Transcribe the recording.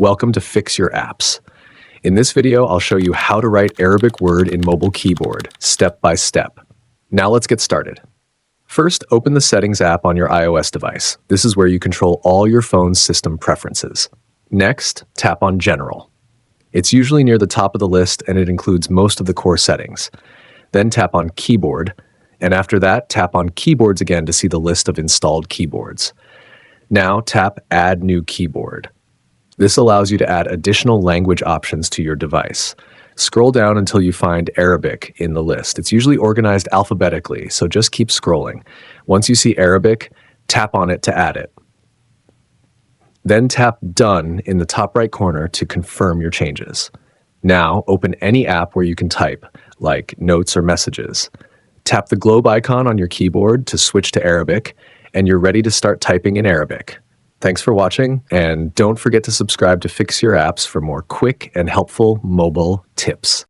Welcome to Fix Your Apps. In this video, I'll show you how to write Arabic word in mobile keyboard, step by step. Now let's get started. First, open the Settings app on your iOS device. This is where you control all your phone's system preferences. Next, tap on General. It's usually near the top of the list and it includes most of the core settings. Then tap on Keyboard, and after that, tap on Keyboards again to see the list of installed keyboards. Now tap Add New Keyboard. This allows you to add additional language options to your device. Scroll down until you find Arabic in the list. It's usually organized alphabetically, so just keep scrolling. Once you see Arabic, tap on it to add it. Then tap Done in the top right corner to confirm your changes. Now open any app where you can type, like Notes or Messages. Tap the globe icon on your keyboard to switch to Arabic, and you're ready to start typing in Arabic. Thanks for watching, and don't forget to subscribe to Fix Your Apps for more quick and helpful mobile tips.